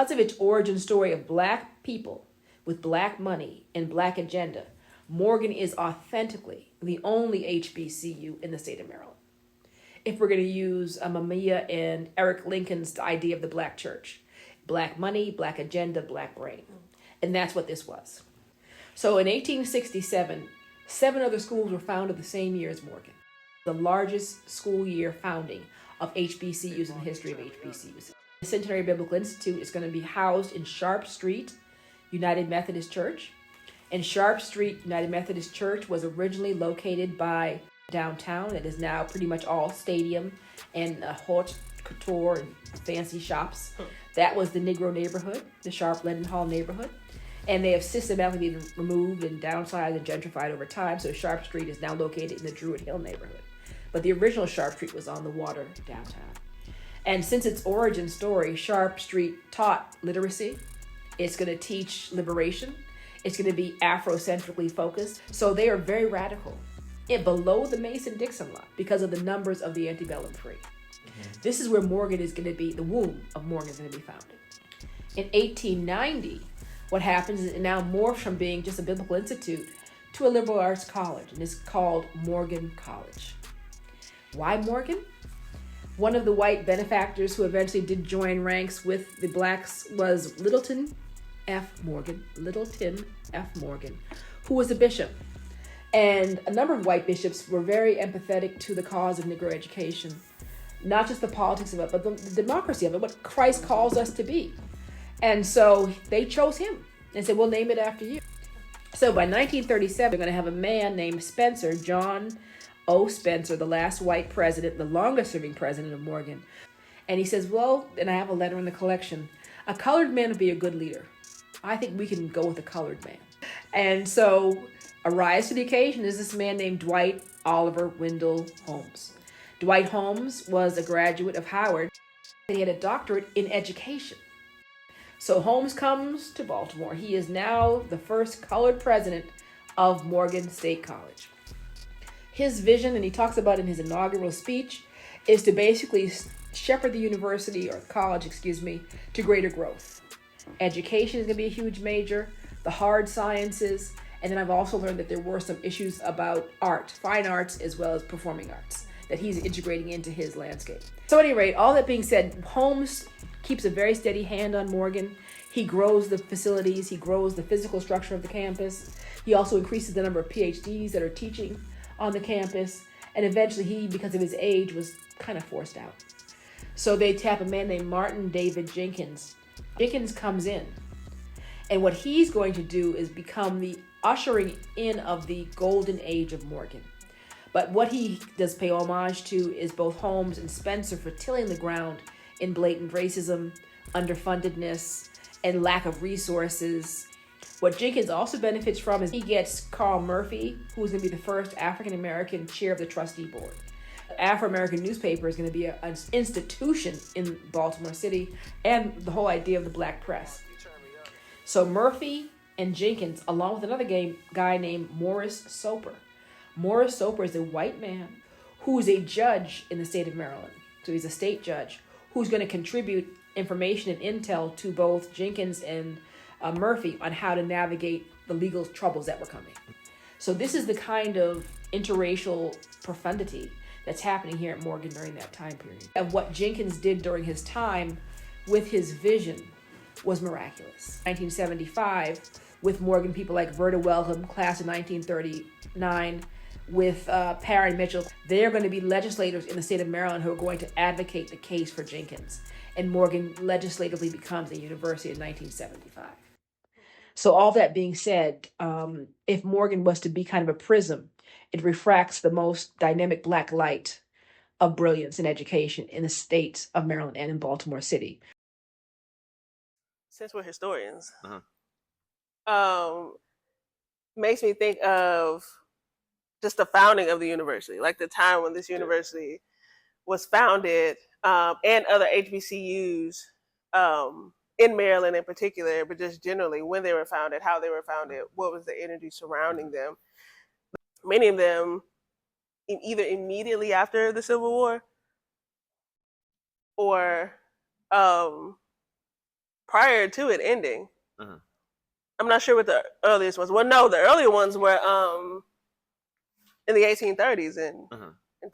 because of its origin story of Black people with Black money and Black agenda, Morgan is authentically the only HBCU in the state of Maryland. If we're going to use Mamiya and Eric Lincoln's idea of the Black church, Black money, Black agenda, Black brain. And that's what this was. So in 1867, 7 other schools were founded the same year as Morgan, the largest school year founding of HBCUs in the history of HBCUs. The Centenary Biblical Institute is going to be housed in Sharp Street United Methodist Church. And Sharp Street United Methodist Church was originally located by downtown. It is now pretty much all stadium and haute couture and fancy shops. That was the Negro neighborhood, the Sharp Leadenhall neighborhood. And they have systematically been removed and downsized and gentrified over time. So Sharp Street is now located in the Druid Hill neighborhood. But the original Sharp Street was on the water downtown. And since its origin story, Sharp Street taught literacy. It's going to teach liberation. It's going to be Afrocentrically focused. So they are very radical. Below the Mason-Dixon line because of the numbers of the antebellum free. This is where Morgan is going to be, the womb of Morgan is going to be founded. In 1890, what happens is it now morphs from being just a biblical institute to a liberal arts college, and it's called Morgan College. Why Morgan? One of the white benefactors who eventually did join ranks with the Blacks was Littleton F. Morgan, who was a bishop. And a number of white bishops were very empathetic to the cause of Negro education. Not just the politics of it, but the democracy of it, what Christ calls us to be. And so they chose him and said, we'll name it after you. So by 1937, we're going to have a man named Spencer, John O. Spencer, the last white president, the longest serving president of Morgan. And he says, well, and I have a letter in the collection, a colored man would be a good leader. I think we can go with a colored man. And so a rise to the occasion is this man named Dwight Oliver Wendell Holmes. Dwight Holmes was a graduate of Howard, and he had a doctorate in education. So Holmes comes to Baltimore. He is now the first colored president of Morgan State College. His vision, and he talks about in his inaugural speech, is to basically shepherd the university, or college, to greater growth. Education is going to be a huge major, the hard sciences, and then I've also learned that there were some issues about art, fine arts, as well as performing arts, that he's integrating into his landscape. So at any rate, all that being said, Holmes keeps a very steady hand on Morgan. He grows the facilities, he grows the physical structure of the campus. He also increases the number of PhDs that are teaching on the campus. And eventually he, because of his age, was kind of forced out. So they tap a man named Martin David Jenkins. Jenkins comes in. And what he's going to do is become the ushering in of the golden age of Morgan. But what he does pay homage to is both Holmes and Spencer for tilling the ground in blatant racism, underfundedness, and lack of resources. What Jenkins also benefits from is he gets Carl Murphy, who's going to be the first African-American chair of the trustee board. The Afro-American newspaper is going to be an institution in Baltimore City, and the whole idea of the black press. So Murphy and Jenkins, along with another guy named Morris Soper. Morris Soper is a white man who is a judge in the state of Maryland. So he's a state judge who's going to contribute information and intel to both Jenkins and Murphy on how to navigate the legal troubles that were coming. So this is the kind of interracial profundity that's happening here at Morgan during that time period. And what Jenkins did during his time with his vision was miraculous. 1975, with Morgan people like Verda Wellham, class of 1939, with Parren Mitchell, they're going to be legislators in the state of Maryland who are going to advocate the case for Jenkins. And Morgan legislatively becomes a university in 1975. So all that being said, if Morgan was to be kind of a prism, it refracts the most dynamic black light of brilliance in education in the states of Maryland and in Baltimore City. Since we're historians, makes me think of just the founding of the university, like the time when this university was founded, and other HBCUs in Maryland in particular, but just generally when they were founded, how they were founded, what was the energy surrounding them. Many of them either immediately after the Civil War or prior to it ending. Mm-hmm. I'm not sure what the earliest ones. Well, no, the earlier ones were in the 1830s in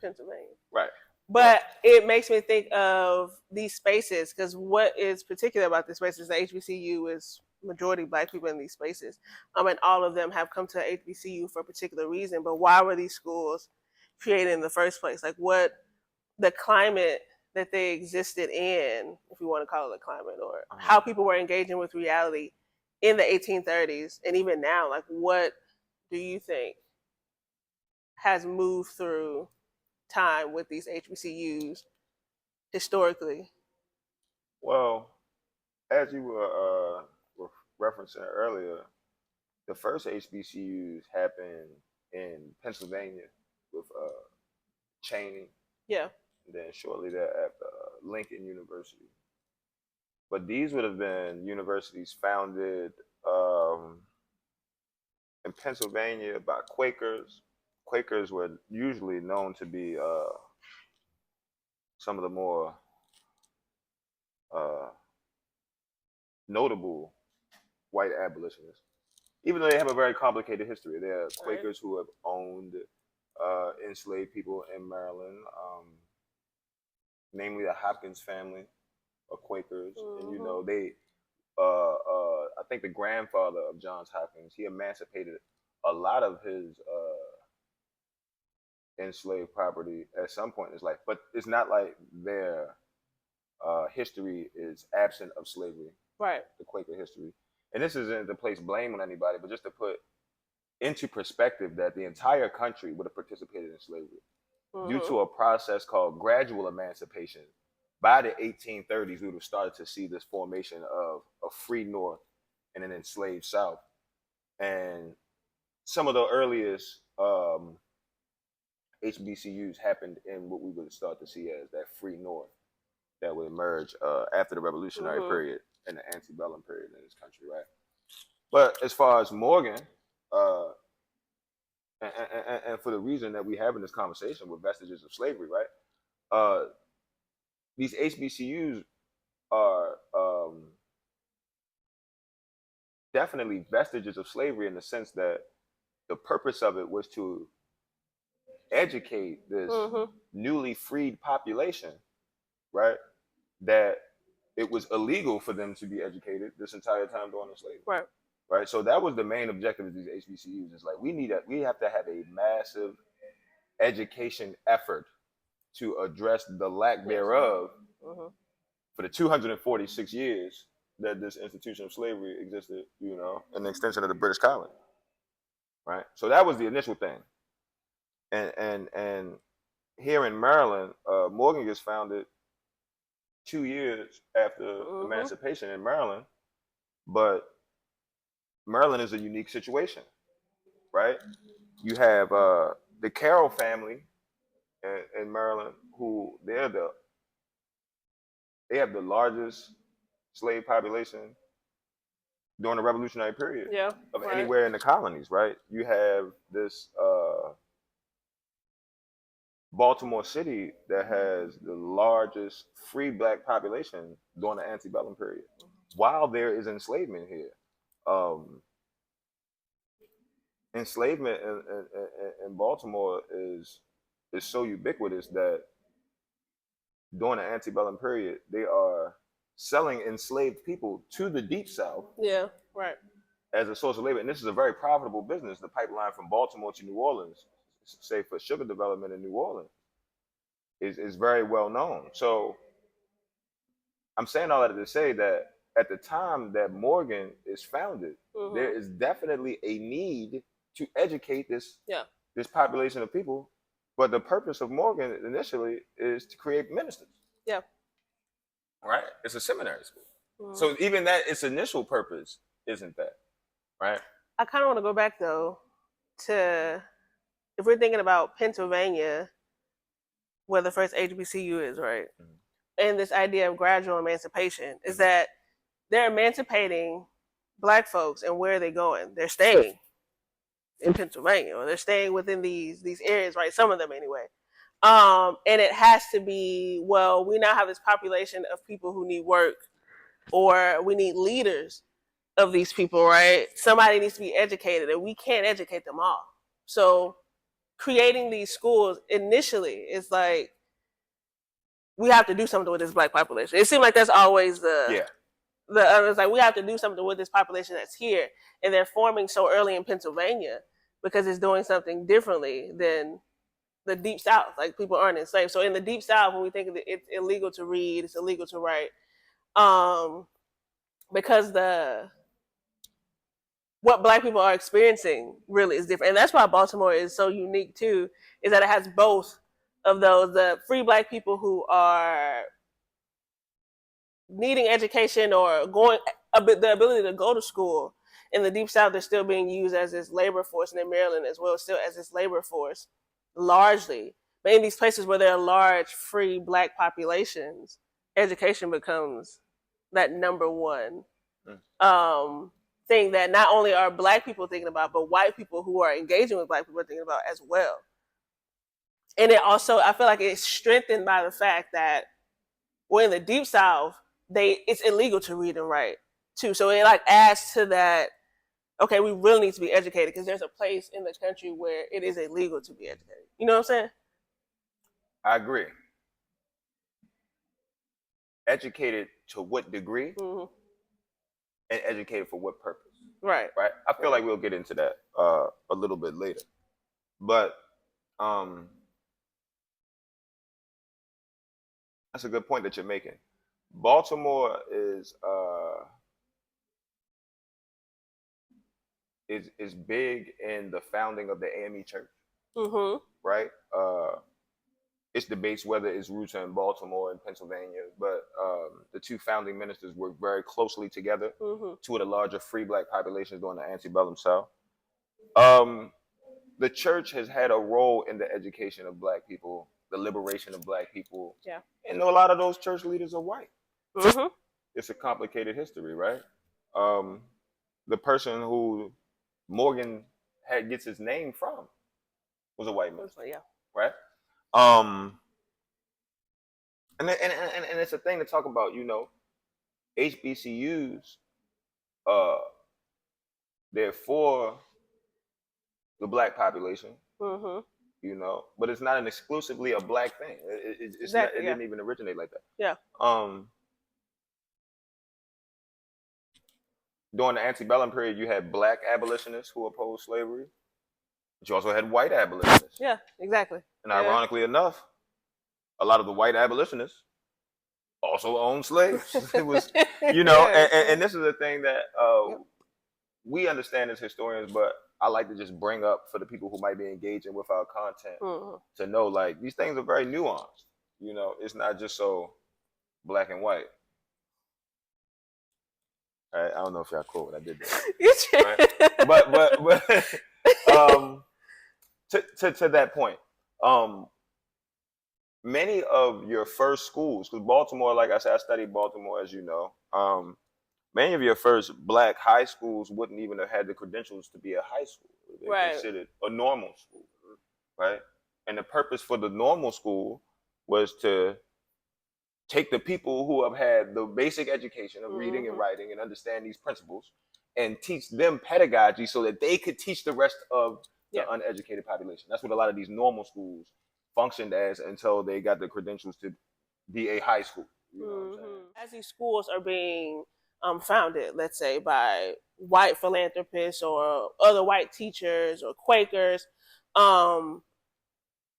Pennsylvania. Right. But it makes me think of these spaces, because what is particular about this space is the HBCU is majority Black people in these spaces. And all of them have come to HBCU for a particular reason. But why were these schools created in the first place? Like, what the climate that they existed in, if you want to call it a climate, or how people were engaging with reality in the 1830s and even now. Like, what do you think has moved through time with these HBCUs historically? Well, as you were referencing earlier, the first HBCUs happened in Pennsylvania with Cheney. Yeah. And then shortly thereafter, Lincoln University. But these would have been universities founded in Pennsylvania by Quakers. Quakers were usually known to be some of the more notable white abolitionists. Even though they have a very complicated history, there are Quakers who have owned enslaved people in Maryland, namely the Hopkins family of Quakers. And you know, they I think the grandfather of Johns Hopkins, he emancipated a lot of his enslaved property at some point in his life, but it's not like their history is absent of slavery. Right. The Quaker history. And this isn't to place blame on anybody, but just to put into perspective that the entire country would have participated in slavery due to a process called gradual emancipation. By the 1830s, we would have started to see this formation of a free North and an enslaved South. And some of the earliest HBCUs happened in what we would start to see as that free North that would emerge after the Revolutionary period and the antebellum period in this country, right? But as far as Morgan, and for the reason that we have in this conversation with vestiges of slavery, right? These HBCUs are definitely vestiges of slavery in the sense that the purpose of it was to educate this newly freed population, right? That it was illegal for them to be educated this entire time during the slavery. Right. Right. So that was the main objective of these HBCUs. Is like we have to have a massive education effort to address the lack thereof for the 246 years that this institution of slavery existed, you know, an extension of the British colony. Right. So that was the initial thing. And here in Maryland, Morgan gets founded 2 years after emancipation in Maryland, but Maryland is a unique situation, right? You have the Carroll family in Maryland, who they have the largest slave population during the Revolutionary period of anywhere in the colonies, right? You have this Baltimore City that has the largest free Black population during the antebellum period, while there is enslavement here. Enslavement in Baltimore is so ubiquitous that during the antebellum period, they are selling enslaved people to the Deep South. Yeah, right. As a source of labor. And this is a very profitable business. The pipeline from Baltimore to New Orleans, say for sugar development in New Orleans, is very well known. So I'm saying all that to say that at the time that Morgan is founded, there is definitely a need to educate this population of people. But the purpose of Morgan initially is to create ministers. Yeah. Right? It's a seminary school. So even that, its initial purpose isn't that. Right? I kind of want to go back, though, to if we're thinking about Pennsylvania, where the first HBCU is, right? And this idea of gradual emancipation is that they're emancipating Black folks, and where are they going? They're staying in Pennsylvania, or they're staying within these areas, right? Some of them anyway. And it has to be, well, we now have this population of people who need work. or we need leaders of these people, right? Somebody needs to be educated, and we can't educate them all. So creating these schools initially is like, we have to do something with this Black population. It seems like that's always it's like, we have to do something with this population that's here, and they're forming so early in Pennsylvania because it's doing something differently than the Deep South. Like, people aren't enslaved. So in the Deep South, when we think of it, it's illegal to read, it's illegal to write, because what Black people are experiencing really is different. And that's why Baltimore is so unique too, is that it has both of those, the free Black people who are needing education or the ability to go to school. In the Deep South, they're still being used as this labor force, and in Maryland as well, still as this labor force, largely. But in these places where there are large free Black populations, education becomes that number one thing that not only are Black people thinking about, but white people who are engaging with Black people are thinking about as well. And it also, I feel like it's strengthened by the fact that in the Deep South, it's illegal to read and write too. So it like adds to that, okay, we really need to be educated, because there's a place in the country where it is illegal to be educated. You know what I'm saying? I agree. Educated to what degree? Mm-hmm. And educated for what purpose? Right. Right. I feel like we'll get into that a little bit later. But that's a good point that you're making. Baltimore is big in the founding of the AME Church, right? It's debates whether its roots are in Baltimore and Pennsylvania, but the two founding ministers worked very closely together, two of the larger free Black populations during the antebellum South. The church has had a role in the education of Black people, the liberation of Black people, and a lot of those church leaders are white. It's a complicated history, right? The person who Morgan gets his name from was a white man, right? And it's a thing to talk about, you know, HBCUs, they're for the Black population, you know, but it's not an exclusively a Black thing. It didn't even originate like that. During the antebellum period, you had Black abolitionists who opposed slavery, but you also had white abolitionists. Yeah, exactly. And ironically enough, a lot of the white abolitionists also owned slaves. It was, you know, and this is a thing that we understand as historians, but I like to just bring up for the people who might be engaging with our content to know, like, these things are very nuanced. You know, it's not just so black and white. Right? I don't know if y'all cool when I did that. Right? But to that point, many of your first schools, because Baltimore, like I said, I studied Baltimore, as you know. Many of your first Black high schools wouldn't even have had the credentials to be a high school. They considered a normal school, right? And the purpose for the normal school was to take the people who have had the basic education of reading and writing and understand these principles and teach them pedagogy so that they could teach the rest of the uneducated population. That's what a lot of these normal schools functioned as until they got the credentials to be a high school. You know what I'm saying? As these schools are being founded, let's say, by white philanthropists or other white teachers or Quakers,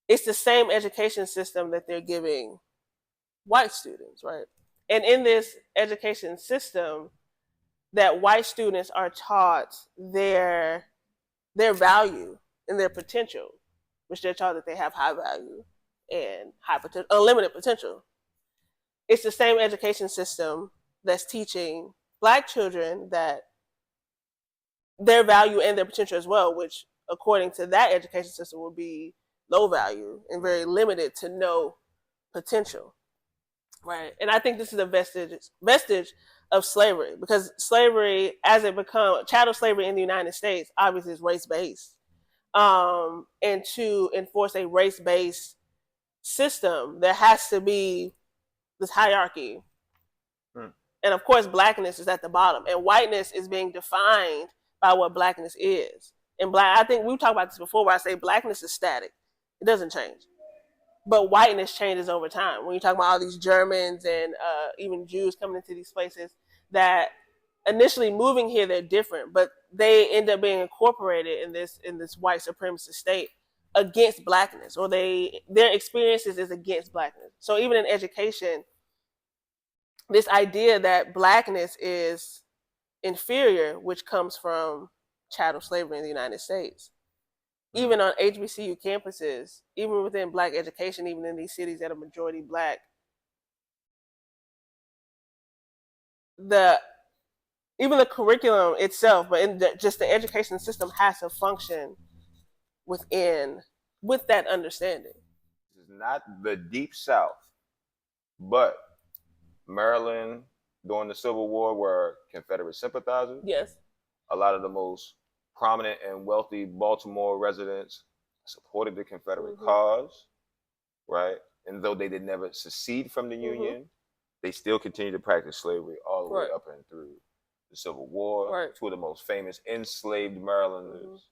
it's the same education system that they're giving white students, right? And in this education system, that white students are taught their value and their potential, which they're taught that they have high value and high potential, unlimited potential. It's the same education system that's teaching Black children that their value and their potential as well, which according to that education system will be low value and very limited to no potential, right? And I think this is a vestige of slavery, because slavery, as it become chattel slavery in the United States, obviously is race-based. And to enforce a race-based system, there has to be this hierarchy And of course, blackness is at the bottom, and whiteness is being defined by what blackness is. And I think we've talked about this before, where I say blackness is static; it doesn't change. But whiteness changes over time. When you talk about all these Germans and even Jews coming into these places that initially moving here, they're different, but they end up being incorporated in this white supremacist state against blackness, or their experiences is against blackness. So even in education, this idea that blackness is inferior, which comes from chattel slavery in the United States, even on HBCU campuses, even within black education, even in these cities that are majority black, even the curriculum itself, but in just the education system has to function with that understanding. This is not the Deep South, but Maryland during the Civil War were Confederate sympathizers. Yes. A lot of the most prominent and wealthy Baltimore residents supported the Confederate cause, right? And though they did never secede from the Union, they still continued to practice slavery all the way up and through the Civil War. Two of the most famous enslaved Marylanders,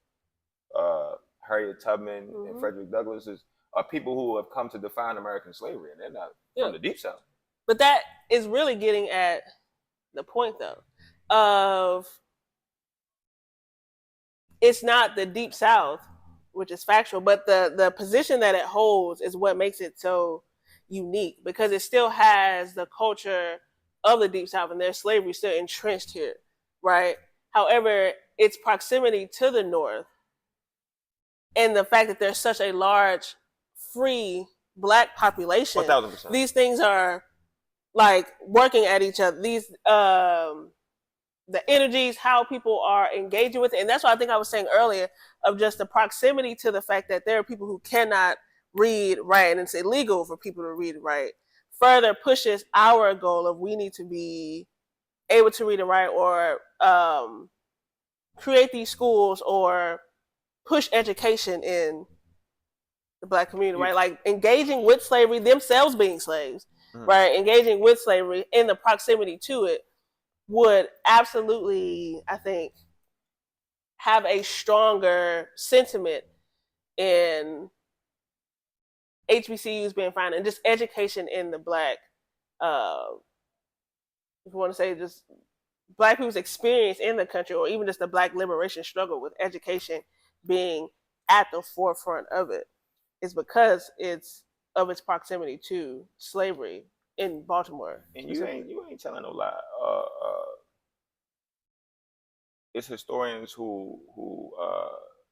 Harriet Tubman and Frederick Douglass, are people who have come to define American slavery, and they're not from the Deep South. But that is really getting at the point, though, of it's not the Deep South, which is factual, but the position that it holds is what makes it so unique, because it still has the culture of the Deep South and their slavery still entrenched here, right? However, its proximity to the North and the fact that there's such a large free black population, 1,000%. These things are like working at each other. These the energies, how people are engaging with it. And that's what I think I was saying earlier, of just the proximity to the fact that there are people who cannot read, write, and it's illegal for people to read and write, further pushes our goal of we need to be able to read and write, or create these schools or push education in the black community, right? Like engaging with slavery, themselves being slaves, right? Engaging with slavery in the proximity to it would absolutely, I think, have a stronger sentiment in HBCUs being found, and just education in the black, if you want to say just black people's experience in the country, or even just the black liberation struggle, with education being at the forefront of it, is because it's of its proximity to slavery in Baltimore. And you ain't telling no lie. It's historians who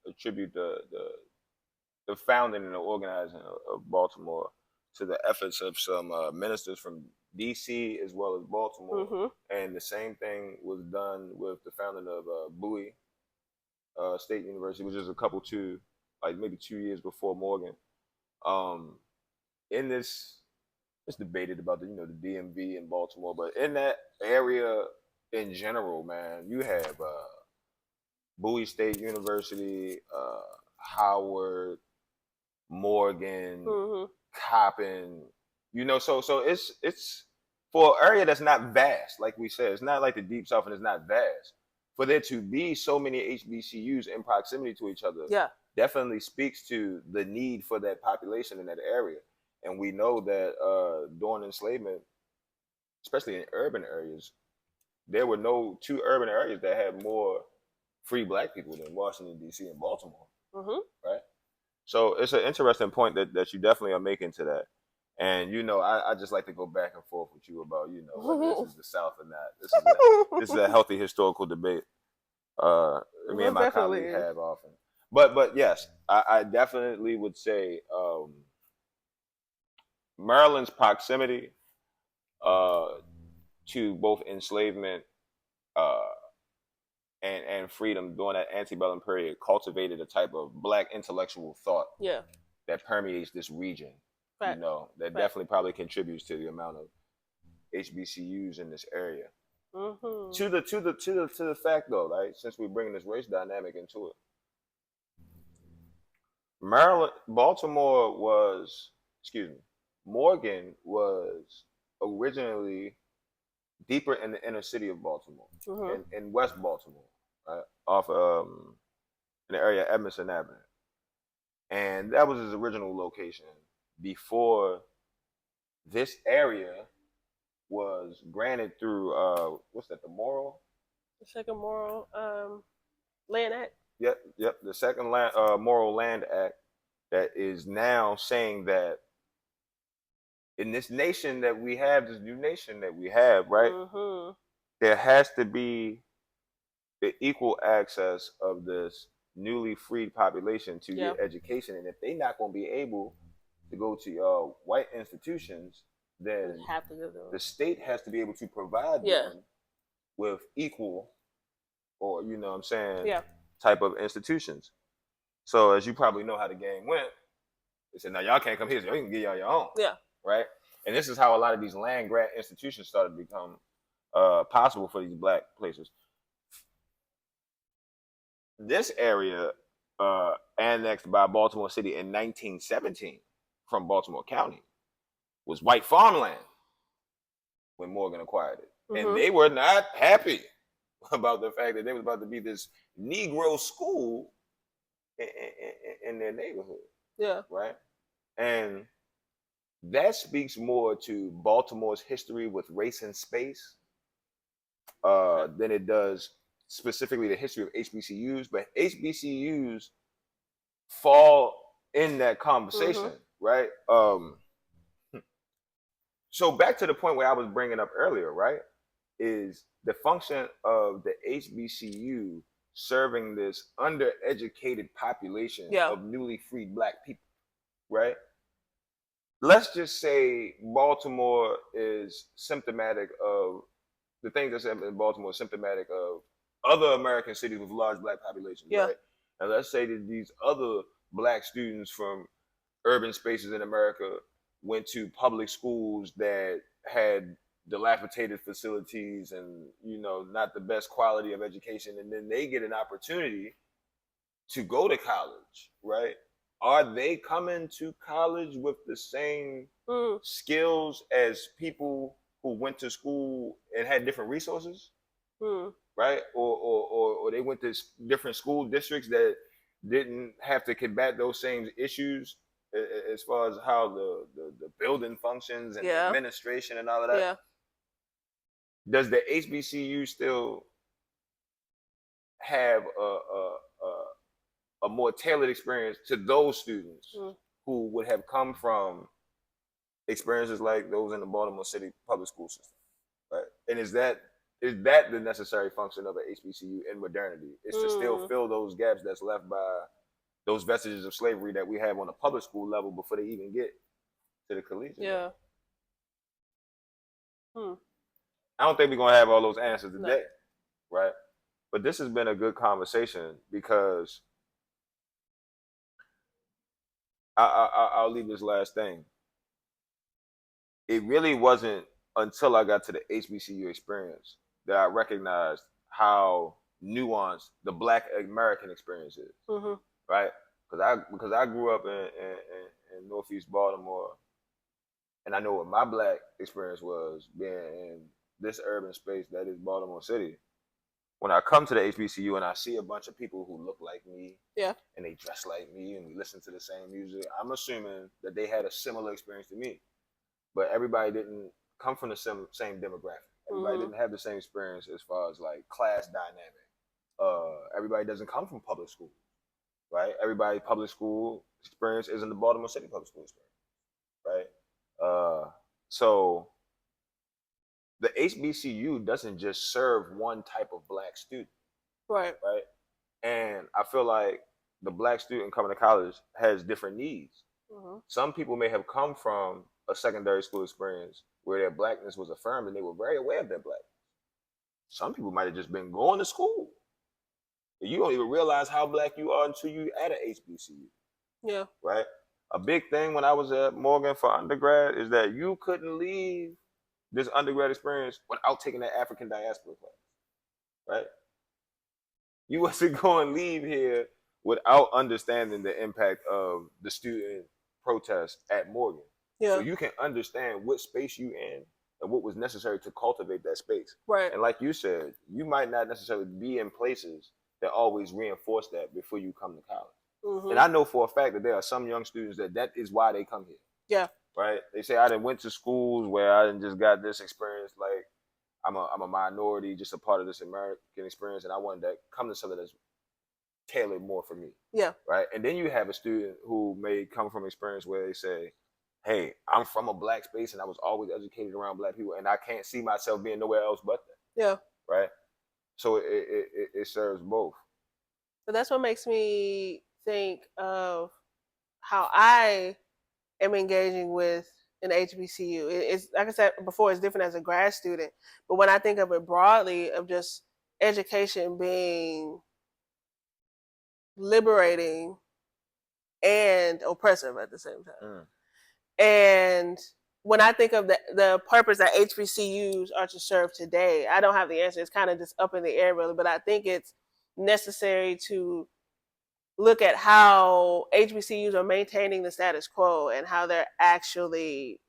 attribute the founding and the organizing of Baltimore to the efforts of some ministers from D.C. as well as Baltimore. And the same thing was done with the founding of Bowie State University, which is maybe 2 years before Morgan. In this, it's debated about the DMV in Baltimore, but in that area in general, man, you have Bowie State University, Howard, Morgan, Coppin, so it's for an area that's not vast, like we said. It's not like the Deep South, and it's not vast. For there to be so many HBCUs in proximity to each other, definitely speaks to the need for that population in that area. And we know that during enslavement, especially in urban areas, there were no two urban areas that had more free black people than Washington, D.C. and Baltimore, right? So it's an interesting point that you definitely are making to that. And, I just like to go back and forth with you about, whether this is the South or not. This is a healthy historical debate. Me and my colleagues have often. But yes, I definitely would say Maryland's proximity to both enslavement and freedom during that antebellum period cultivated a type of black intellectual thought that permeates this region. That definitely probably contributes to the amount of HBCUs in this area. To the fact though, right? Since we're bringing this race dynamic into it, Morgan was originally deeper in the inner city of Baltimore, Mm-hmm. in West Baltimore, right? Off in the area of Edmondson Avenue. And that was his original location before this area was granted through what's that, the Moral? The second moral land act. Yep, the second Moral Land Act that is now saying that in this nation that we have, this new nation that we have, right? Mm-hmm. There has to be the equal access of this newly freed population to Yeah. get education, and if they're not going to be able to go to white institutions, then We have to go to the state has to be able to provide Yeah. them with equal, or you know what I'm saying, Yeah. type of institutions. So as you probably know how the game went, they said, now y'all can't come here, so you can get y'all your own. Yeah. Right? And this is how a lot of these land grant institutions started to become possible for these black places. This area, annexed by Baltimore City in 1917 from Baltimore County, was white farmland when Morgan acquired it. Mm-hmm. And they were not happy about the fact that there was about to be this Negro school in their neighborhood. Yeah. Right? And that speaks more to Baltimore's history with race and space than it does specifically the history of HBCUs. But HBCUs fall in that conversation, right? So back to the point where I was bringing up earlier, right? Is the function of the HBCU serving this undereducated population of newly freed black people, right? Let's just say Baltimore is symptomatic of the things that's in Baltimore is symptomatic of other American cities with large black populations, right? And let's say that these other black students from urban spaces in America went to public schools that had dilapidated facilities and, you know, not the best quality of education, and then they get an opportunity to go to college, right? Are they coming to college with the same skills as people who went to school and had different resources, right? Or they went to different school districts that didn't have to combat those same issues as far as how the building functions and the administration and all of that? Yeah. Does the HBCU still have a more tailored experience to those students who would have come from experiences like those in the Baltimore City public school system, right? And is that the necessary function of an HBCU in modernity? Is to still fill those gaps that's left by those vestiges of slavery that we have on the public school level before they even get to the collegiate level? I don't think we're gonna have all those answers today, right? But this has been a good conversation because I'll leave this last thing. It really wasn't until I got to the HBCU experience that I recognized how nuanced the Black American experience is, right? Because I grew up in Northeast Baltimore, and I know what my Black experience was being in this urban space that is Baltimore City. When I come to the HBCU and I see a bunch of people who look like me, and they dress like me, and we listen to the same music, I'm assuming that they had a similar experience to me. But everybody didn't come from the same demographic. Everybody didn't have the same experience as far as like class dynamic. Everybody doesn't come from public school, right? Everybody's public school experience isn't the Baltimore City public school experience, right? So the HBCU doesn't just serve one type of black student, right? And I feel like the black student coming to college has different needs. Some people may have come from a secondary school experience where their blackness was affirmed and they were very aware of their blackness. Some people might have just been going to school. You don't even realize how black you are until you at an HBCU. Yeah. Right? A big thing when I was at Morgan for undergrad is that you couldn't leave this undergrad experience without taking that African diaspora class. Right? You wasn't going to leave here without understanding the impact of the student protest at Morgan. So you can understand what space you in and what was necessary to cultivate that space. Right. And like you said, you might not necessarily be in places that always reinforce that before you come to college. Mm-hmm. And I know for a fact that there are some young students that is why they come here. Yeah. Right? They say I done went to schools where I done just got this experience, like I'm a minority, just a part of this American experience, and I wanted to come to something that's tailored more for me. Yeah. Right? And then you have a student who may come from experience where they say, hey, I'm from a black space and I was always educated around black people and I can't see myself being nowhere else but that. Yeah. Right? So it serves both. But that's what makes me think of how I am engaging with an HBCU. It's like I said before, it's different as a grad student. But when I think of it broadly, of just education being liberating and oppressive at the same time. And when I think of the purpose that HBCUs are to serve today, I don't have the answer. It's kind of just up in the air, really. But I think it's necessary to look at how HBCUs are maintaining the status quo and how they're actually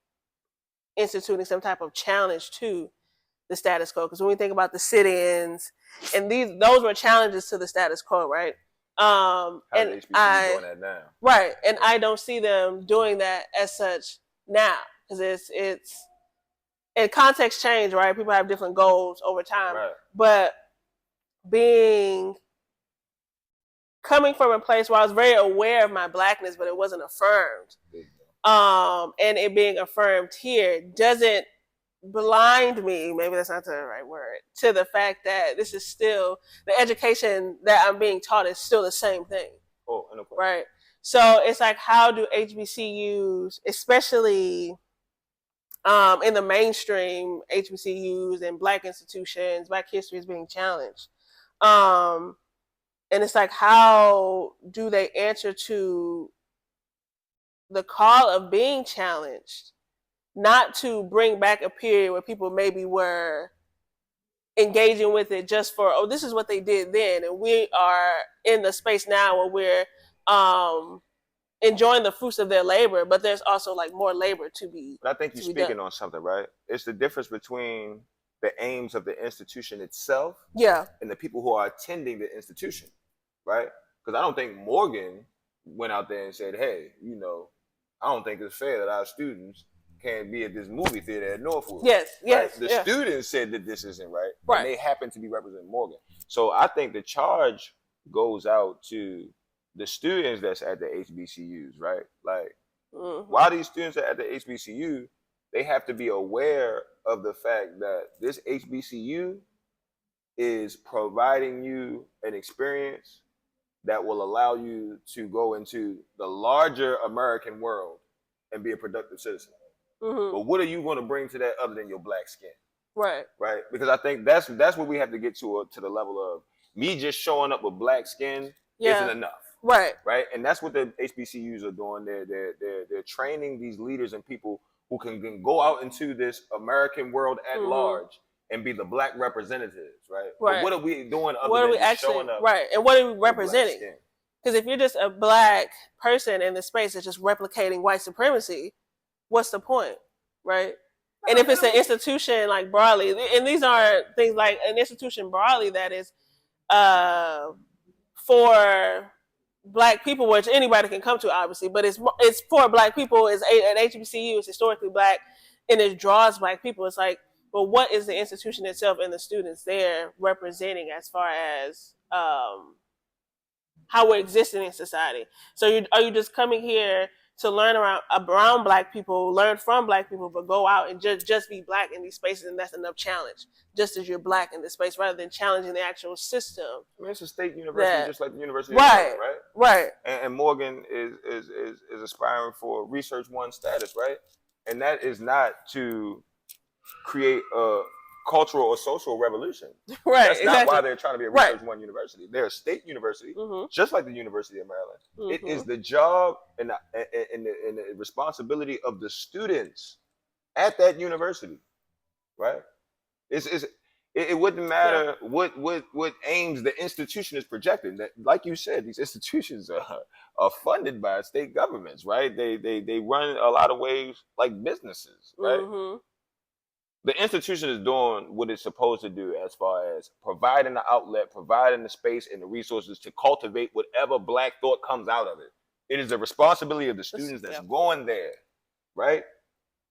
instituting some type of challenge to the status quo. Because when we think about the sit-ins, and those were challenges to the status quo, right? How and HBCUs doing that now? Right, and I don't see them doing that as such now, because it's and context change, right? People have different goals over time, right. But coming from a place where I was very aware of my blackness, but it wasn't affirmed, and it being affirmed here doesn't blind me, maybe that's not the right word, to the fact that this is still, the education that I'm being taught is still the same thing. Oh, no problem. Right. So it's like, how do HBCUs, especially in the mainstream HBCUs and black institutions, black history is being challenged. And it's like, how do they answer to the call of being challenged? Not to bring back a period where people maybe were engaging with it just for, oh, this is what they did then, and we are in the space now where we're enjoying the fruits of their labor, but there's also like more labor to be. But I think you're speaking on something, right? It's the difference between the aims of the institution itself, and the people who are attending the institution, right? Because I don't think Morgan went out there and said, hey, I don't think it's fair that our students can't be at this movie theater at Northwood. Yes. The students said that this isn't right. Right. And they happen to be representing Morgan. So I think the charge goes out to the students that's at the HBCUs, right? Like, while these students are at the HBCU, they have to be aware of the fact that this HBCU is providing you an experience that will allow you to go into the larger American world and be a productive citizen. But what are you going to bring to that other than your black skin? Right. Because I think that's what we have to get to the level of me just showing up with black skin isn't enough. Right. And that's what the HBCUs are doing. They're training these leaders and people who can go out into this American world at large and be the black representatives. Right. But what are we doing other than just showing up? Right. And what are we representing? Because if you're just a black person in the space that's just replicating white supremacy, what's the point, right? And if it's an institution like broadly, and these aren't things like an institution broadly that is for black people, which anybody can come to, obviously, but it's for black people. An HBCU is historically black, and it draws black people. It's like, well, what is the institution itself and the students there representing as far as how we're existing in society? So are you just coming here to learn around black people, learn from black people, but go out and just be black in these spaces, and that's enough challenge, just as you're black in this space, rather than challenging the actual system? I mean, it's a state university, just like the University of Maryland, right? Right. And Morgan is aspiring for Research One status, right? And that is not to create a cultural or social revolution. Right. That's not why they're trying to be a Research One university. They're a state university, just like the University of Maryland. It is the job and the responsibility of the students at that university, right? It wouldn't matter what aims the institution is projecting. That, like you said, these institutions are funded by state governments, right? They run a lot of ways like businesses, right? the institution is doing what it's supposed to do as far as providing the outlet, providing the space and the resources to cultivate whatever Black thought comes out of it. It is the responsibility of the students that's going there, right?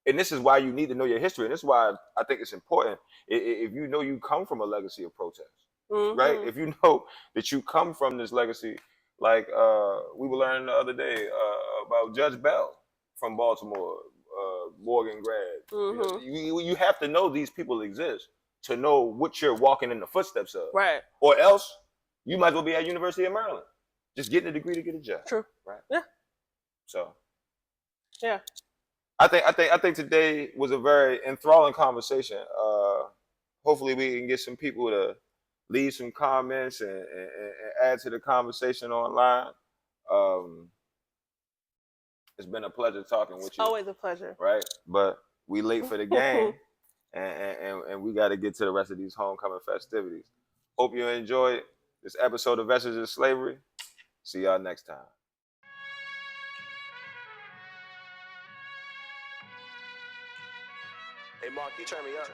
And this is why you need to know your history. And this is why I think it's important. If you know you come from a legacy of protest, right? If you know that you come from this legacy, like we were learning the other day about Judge Bell from Baltimore, Morgan grad. You have to know these people exist to know what you're walking in the footsteps of. Right. Or else you might as well be at University of Maryland. Just getting a degree to get a job. True. Right. Yeah. So. Yeah. I think today was a very enthralling conversation. Hopefully we can get some people to leave some comments and add to the conversation online. It's been a pleasure talking with you. Always a pleasure. Right? But we late for the game and we got to get to the rest of these homecoming festivities. Hope you enjoyed this episode of Vestiges of Slavery. See y'all next time. Hey, Mark, you turn me up.